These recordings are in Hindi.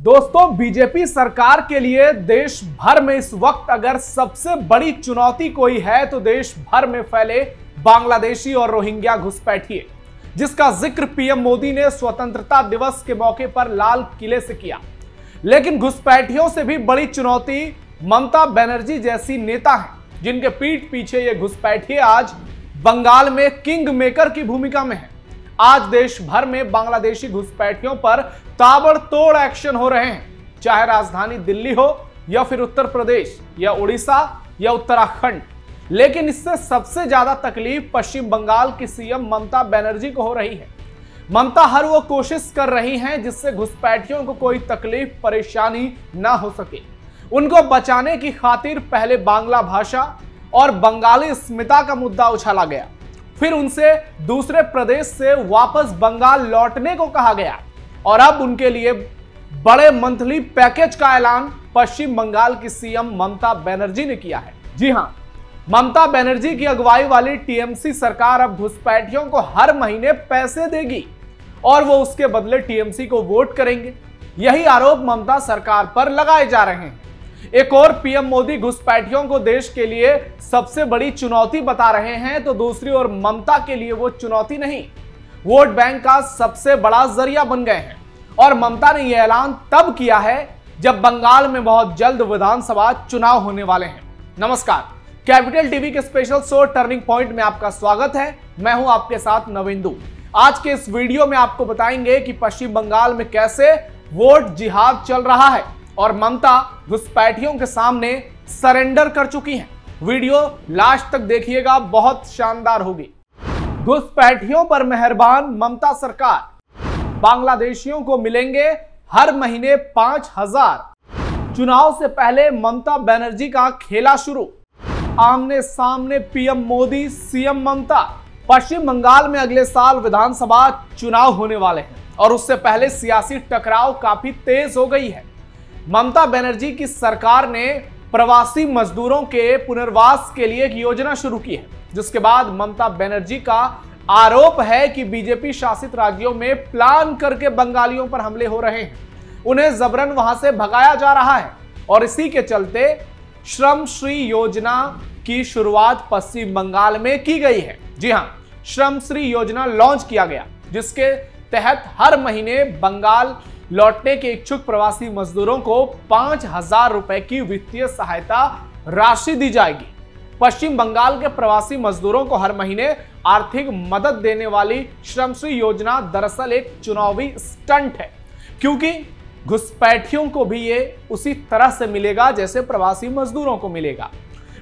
दोस्तों, बीजेपी सरकार के लिए देश भर में इस वक्त अगर सबसे बड़ी चुनौती कोई है तो देश भर में फैले बांग्लादेशी और रोहिंग्या घुसपैठिए, जिसका जिक्र पीएम मोदी ने स्वतंत्रता दिवस के मौके पर लाल किले से किया। लेकिन घुसपैठियों से भी बड़ी चुनौती ममता बनर्जी जैसी नेता हैं, जिनके पीठ पीछे ये घुसपैठिए आज बंगाल में किंग मेकर की भूमिका में है। आज देश भर में बांग्लादेशी घुसपैठियों पर ताबड़तोड़ एक्शन हो रहे हैं, चाहे राजधानी दिल्ली हो या फिर उत्तर प्रदेश या उड़ीसा या उत्तराखंड। लेकिन इससे सबसे ज्यादा तकलीफ पश्चिम बंगाल की सीएम ममता बनर्जी को हो रही है। ममता हर वो कोशिश कर रही हैं जिससे घुसपैठियों को कोई तकलीफ परेशानी ना हो सके। उनको बचाने की खातिर पहले बांग्ला भाषा और बंगाली अस्मिता का मुद्दा उछाला गया, फिर उनसे दूसरे प्रदेश से वापस बंगाल लौटने को कहा गया और अब उनके लिए बड़े मंथली पैकेज का ऐलान पश्चिम बंगाल की सीएम ममता बनर्जी ने किया है। जी हां, ममता बनर्जी की अगुवाई वाली टीएमसी सरकार अब घुसपैठियों को हर महीने पैसे देगी और वो उसके बदले टीएमसी को वोट करेंगे। यही आरोप ममता सरकार पर लगाए जा रहे हैं। एक और पीएम मोदी घुसपैठियों को देश के लिए सबसे बड़ी चुनौती बता रहे हैं, तो दूसरी ओर ममता के लिए वो चुनौती नहीं, वोट बैंक का सबसे बड़ा जरिया बन गए हैं। और ममता ने यह ऐलान तब किया है जब बंगाल में बहुत जल्द विधानसभा चुनाव होने वाले हैं। नमस्कार, कैपिटल टीवी के स्पेशल शो टर्निंग पॉइंट में आपका स्वागत है। मैं हूं आपके साथ नवेंदु। आज के इस वीडियो में आपको बताएंगे कि पश्चिम बंगाल में कैसे वोट जिहाद चल रहा है और ममता घुसपैठियों के सामने सरेंडर कर चुकी हैं। वीडियो लास्ट तक देखिएगा, बहुत शानदार होगी। घुसपैठियों पर मेहरबान ममता सरकार, बांग्लादेशियों को मिलेंगे हर महीने 5,000। चुनाव से पहले ममता बनर्जी का खेला शुरू, आमने सामने पीएम मोदी सीएम ममता। पश्चिम बंगाल में अगले साल विधानसभा चुनाव होने वाले हैं और उससे पहले सियासी टकराव काफी तेज हो गई है। ममता बनर्जी की सरकार ने प्रवासी मजदूरों के पुनर्वास के लिए एक योजना शुरू की है, जिसके बाद ममता बनर्जी का आरोप है कि बीजेपी शासित राज्यों में प्लान करके बंगालियों पर हमले हो रहे हैं, उन्हें जबरन वहां से भगाया जा रहा है। और इसी के चलते श्रम श्री योजना की शुरुआत पश्चिम बंगाल में की गई है। जी हां, श्रम श्री योजना लॉन्च किया गया, जिसके तहत हर महीने बंगाल लौटने के इच्छुक प्रवासी मजदूरों को 5,000 रुपए की वित्तीय सहायता राशि दी जाएगी। पश्चिम बंगाल के प्रवासी मजदूरों को हर महीने आर्थिक मदद देने वाली श्रमश्री योजना दरअसल एक चुनावी स्टंट है, क्योंकि घुसपैठियों को भी ये उसी तरह से मिलेगा जैसे प्रवासी मजदूरों को मिलेगा।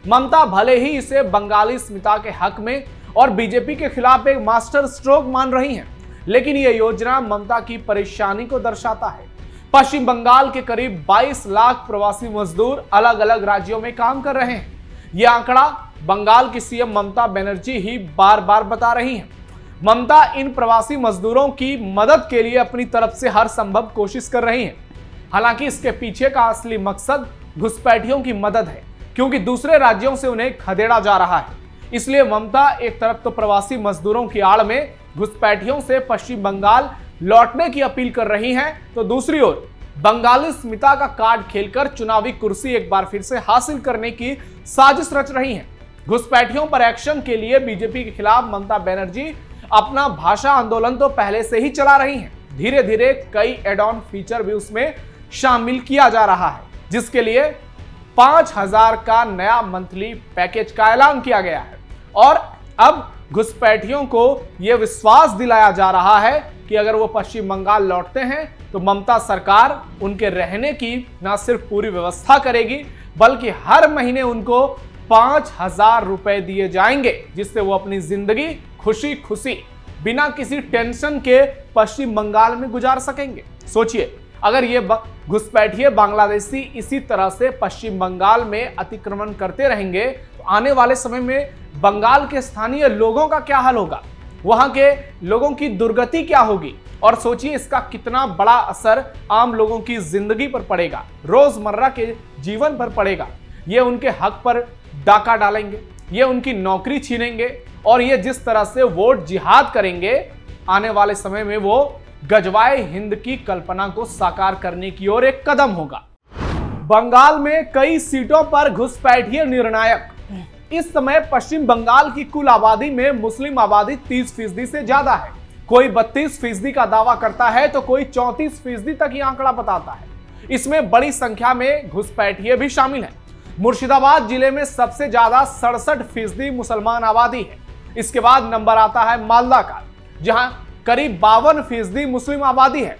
ममता भले ही इसे बंगाली अस्मिता के हक में और बीजेपी के खिलाफ एक मास्टर स्ट्रोक मान रही हैं, लेकिन यह योजना ममता की परेशानी को दर्शाता है। पश्चिम बंगाल के करीब 22 लाख प्रवासी मजदूर अलग अलग राज्यों में काम कर रहे हैं। यह आंकड़ा बंगाल की सीएम ममता बनर्जी ही बार बार बता रही हैं। ममता इन प्रवासी मजदूरों की मदद के लिए अपनी तरफ से हर संभव कोशिश कर रही हैं। हालांकि इसके पीछे का असली मकसद घुसपैठियों की मदद है, क्योंकि दूसरे राज्यों से उन्हें खदेड़ा जा रहा है। इसलिए ममता एक तरफ तो प्रवासी मजदूरों की आड़ में घुसपैठियों से पश्चिम बंगाल लौटने की अपील कर रही हैं, तो दूसरी ओर बंगाली अस्मिता का कार्ड खेलकर चुनावी कुर्सी एक बार फिर से हासिल करने की साजिश रच रही हैं। घुसपैठियों पर एक्शन के लिए बीजेपी के खिलाफ ममता बनर्जी अपना भाषा आंदोलन तो पहले से ही चला रही हैं। धीरे धीरे कई एड ऑन फीचर भी उसमें शामिल किया जा रहा है, जिसके लिए 5,000 का नया मंथली पैकेज का ऐलान किया गया है। और अब घुसपैठियों को यह विश्वास दिलाया जा रहा है कि अगर वो पश्चिम बंगाल लौटते हैं तो ममता सरकार उनके रहने की न सिर्फ पूरी व्यवस्था करेगी, बल्कि हर महीने उनको 5,000 रुपए दिए जाएंगे, जिससे वो अपनी जिंदगी खुशी खुशी बिना किसी टेंशन के पश्चिम बंगाल में गुजार सकेंगे। सोचिए, अगर ये घुसपैठिए बांग्लादेशी इसी तरह से पश्चिम बंगाल में अतिक्रमण करते रहेंगे तो आने वाले समय में बंगाल के स्थानीय लोगों का क्या हाल होगा, वहां के लोगों की दुर्गति क्या होगी। और सोचिए इसका कितना बड़ा असर आम लोगों की जिंदगी पर पड़ेगा, रोजमर्रा के जीवन पर पड़ेगा। ये उनके हक पर डाका डालेंगे, ये उनकी नौकरी छीनेंगे और ये जिस तरह से वोट जिहाद करेंगे, आने वाले समय में वो गजवाए हिंद की कल्पना को साकार करने की ओर एक कदम होगा। बंगाल में कई सीटों पर घुसपैठिए निर्णायक। इस समय पश्चिम बंगाल की कुल आबादी में मुस्लिम आबादी 30% से ज्यादा है। कोई 32% का दावा करता है तो कोई 34% तक ये आंकड़ा बताता है। इसमें बड़ी संख्या में घुसपैठिए भी शामिल हैं। मुर्शिदाबाद जिले में सबसे ज्यादा 67% मुसलमान आबादी है। इसके बाद नंबर आता है मालदा का, जहां करीब 52% मुस्लिम आबादी है।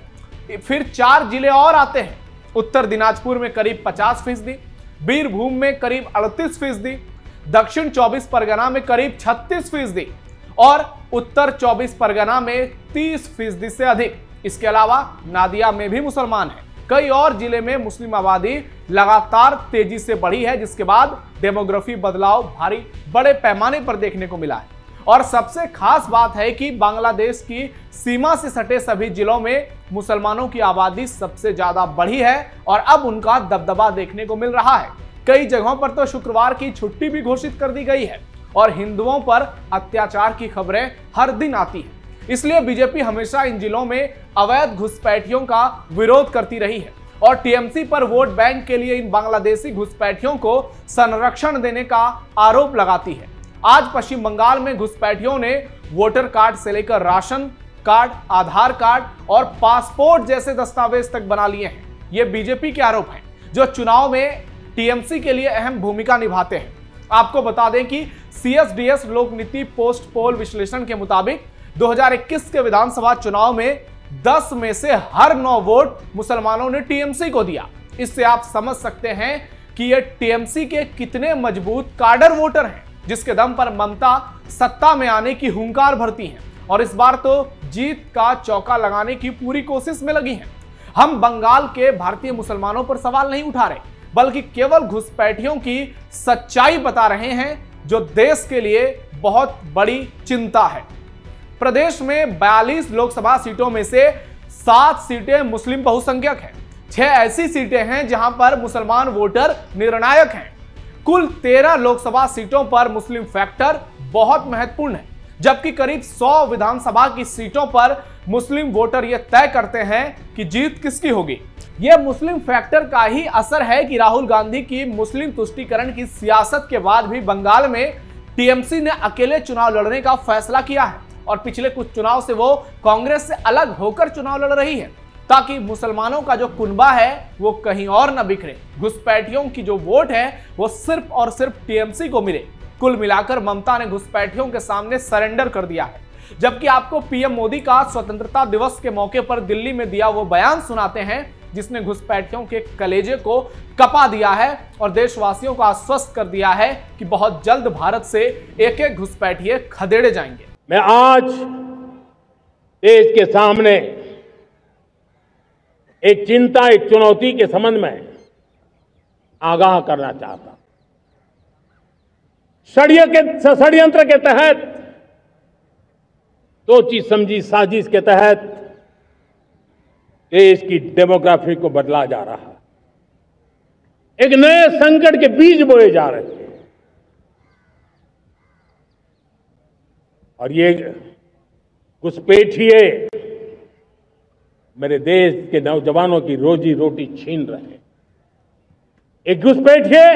फिर 4 जिले और आते हैं। उत्तर दिनाजपुर में करीब 50%, बीरभूम में करीब 38%, दक्षिण 24 परगना में करीब 36% और उत्तर 24 परगना में 30% से अधिक। इसके अलावा नादिया में भी मुसलमान हैं। कई और जिले में मुस्लिम आबादी लगातार तेजी से बढ़ी है, जिसके बाद डेमोग्राफी बदलाव भारी बड़े पैमाने पर देखने को मिला है। और सबसे खास बात है कि बांग्लादेश की सीमा से सटे सभी जिलों में मुसलमानों की आबादी सबसे ज्यादा बढ़ी है और अब उनका दबदबा देखने को मिल रहा है। कई जगहों पर तो शुक्रवार की छुट्टी भी घोषित कर दी गई है और हिंदुओं पर अत्याचार की खबरें हर दिन आती हैं। इसलिए बीजेपी हमेशा इन जिलों में अवैध घुसपैठियों का विरोध करती रही है और टीएमसी पर वोट बैंक के लिए इन बांग्लादेशी घुसपैठियों को संरक्षण देने का आरोप लगाती है। आज पश्चिम बंगाल में घुसपैठियों ने वोटर कार्ड से लेकर राशन कार्ड, आधार कार्ड और पासपोर्ट जैसे दस्तावेज तक बना लिए हैं। ये बीजेपी के आरोप हैं, जो चुनाव में टीएमसी के लिए अहम भूमिका निभाते हैं। आपको बता दें कि सीएसडीएस लोक नीति पोस्ट पोल विश्लेषण के मुताबिक 2021 के विधानसभा चुनाव में 10 में से हर 9 वोट मुसलमानों ने टीएमसी को दिया। इससे आप समझ सकते हैं कि ये टीएमसी के कितने मजबूत काडर वोटर हैं, जिसके दम पर ममता सत्ता में आने की हुंकार भरती हैं और इस बार तो जीत का चौका लगाने की पूरी कोशिश में लगी हैं। हम बंगाल के भारतीय मुसलमानों पर सवाल नहीं उठा रहे, बल्कि केवल घुसपैठियों की सच्चाई बता रहे हैं, जो देश के लिए बहुत बड़ी चिंता है। प्रदेश में 42 लोकसभा सीटों में से 7 सीटें मुस्लिम बहुसंख्यक हैं। 6 ऐसी सीटें हैं जहां पर मुसलमान वोटर निर्णायक हैं। कुल 13 लोकसभा सीटों पर मुस्लिम फैक्टर बहुत महत्वपूर्ण है, जबकि करीब 100 विधानसभा की सीटों पर मुस्लिम वोटर यह तय करते हैं कि जीत किसकी होगी। यह मुस्लिम फैक्टर का ही असर है कि राहुल गांधी की मुस्लिम तुष्टीकरण की सियासत के बाद भी बंगाल में टीएमसी ने अकेले चुनाव लड़ने का फैसला किया है और पिछले कुछ चुनाव से वो कांग्रेस से अलग होकर चुनाव लड़ रही है, ताकि मुसलमानों का जो कुनबा है वो कहीं और न बिखरे। घुसपैठियों की जो वोट है वो सिर्फ और सिर्फ टीएमसी को मिले। कुल मिलाकर ममता ने घुसपैठियों के सामने सरेंडर कर दिया है। जबकि आपको पीएम मोदी का स्वतंत्रता दिवस के मौके पर दिल्ली में दिया वो बयान सुनाते हैं, जिसने घुसपैठियों के कलेजे को कपा दिया है और देशवासियों को आश्वस्त कर दिया है कि बहुत जल्द भारत से एक-एक घुसपैठिए खदेड़े जाएंगे। मैं आज देश के सामने एक चिंता, एक चुनौती के संबंध में आगाह करना चाहता हूं। षड्यंत्र के तहत, सोची समझी साजिश के तहत देश की डेमोग्राफी को बदला जा रहा है। एक नए संकट के बीज बोए जा रहे हैं और ये घुसपैठिए मेरे देश के नौजवानों की रोजी रोटी छीन रहे हैं। एक घुसपैठिए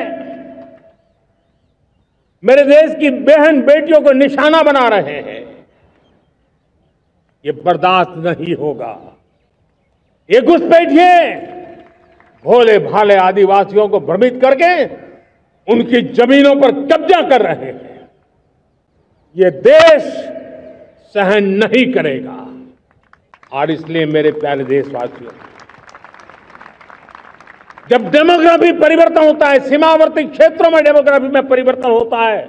मेरे देश की बहन बेटियों को निशाना बना रहे हैं। ये बर्दाश्त नहीं होगा। ये घुसपैठिए भोले भाले आदिवासियों को भ्रमित करके उनकी जमीनों पर कब्जा कर रहे हैं। ये देश सहन नहीं करेगा। और इसलिए मेरे प्यारे देशवासियों, जब डेमोग्राफी परिवर्तन होता है, सीमावर्ती क्षेत्रों में डेमोग्राफी में परिवर्तन होता है,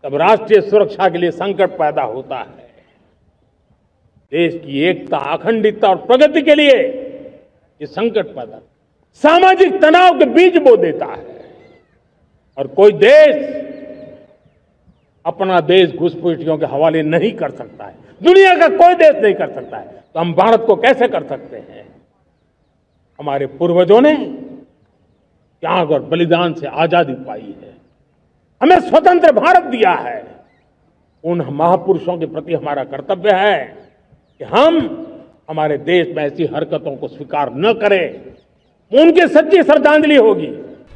तब राष्ट्रीय सुरक्षा के लिए संकट पैदा होता है। देश की एकता, अखंडितता और प्रगति के लिए ये संकट पैदा, सामाजिक तनाव के बीज बो देता है। और कोई देश अपना देश घुसपैठियों के हवाले नहीं कर सकता है। दुनिया का कोई देश नहीं कर सकता है, तो हम भारत को कैसे कर सकते हैं? हमारे पूर्वजों ने त्याग और बलिदान से आजादी पाई है, हमें स्वतंत्र भारत दिया है। उन महापुरुषों के प्रति हमारा कर्तव्य है कि हम हमारे देश में ऐसी हरकतों को स्वीकार न करें, उनकी सच्ची श्रद्धांजलि होगी।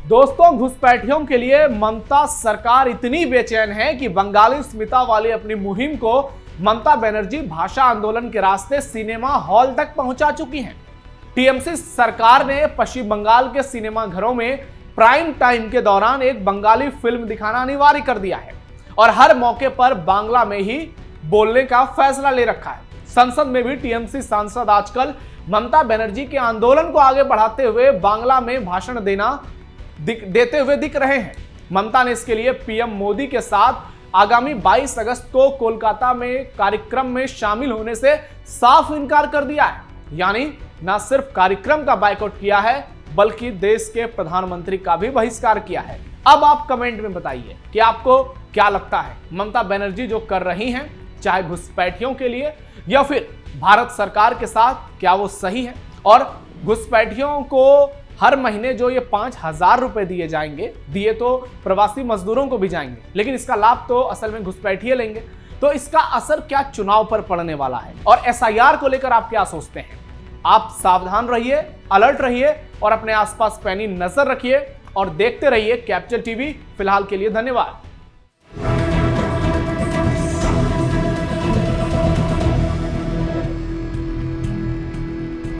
दोस्तों, घुसपैठियों के लिए ममता सरकार इतनी बेचैन है कि बंगाली स्मिता वाली अपनी मुहिम को ममता बनर्जी भाषा आंदोलन के रास्ते सिनेमा हॉल तक पहुंचा चुकी हैं। टीएमसी सरकार ने पश्चिम बंगाल के सिनेमा घरों में प्राइम टाइम के दौरान एक बंगाली फिल्म दिखाना अनिवार्य कर दिया है और हर मौके पर बांग्ला में ही बोलने का फैसला ले रखा है। संसद में भी टीएमसी सांसद आजकल ममता बनर्जी के आंदोलन को आगे बढ़ाते हुए बांग्ला में भाषण देते हुए दिख रहे हैं। ममता ने इसके लिए पीएम मोदी के साथ आगामी 22 अगस्त को कोलकाता में कार्यक्रम में शामिल होने से साफ इनकार कर दिया है। यानी न सिर्फ कार्यक्रम का बायकॉट किया है बल्कि देश के प्रधानमंत्री का भी बहिष्कार किया है। अब आप कमेंट में बताइए कि आपको क्या लगता है, ममता बनर्जी जो कर रही हैं चाहे घुसपैठियों के लिए या फिर भारत सरकार के साथ, क्या वो सही है? और घुसपैठियों को हर महीने जो ये 5,000 रुपए दिए जाएंगे, दिए तो प्रवासी मजदूरों को भी जाएंगे, लेकिन इसका लाभ तो असल में घुसपैठिए लेंगे। तो इसका असर क्या चुनाव पर पड़ने वाला है और एसआईआर को लेकर आप क्या सोचते हैं? आप सावधान रहिए, अलर्ट रहिए और अपने आसपास पैनी नजर रखिए और देखते रहिए कैपिटल टीवी। फिलहाल के लिए धन्यवाद।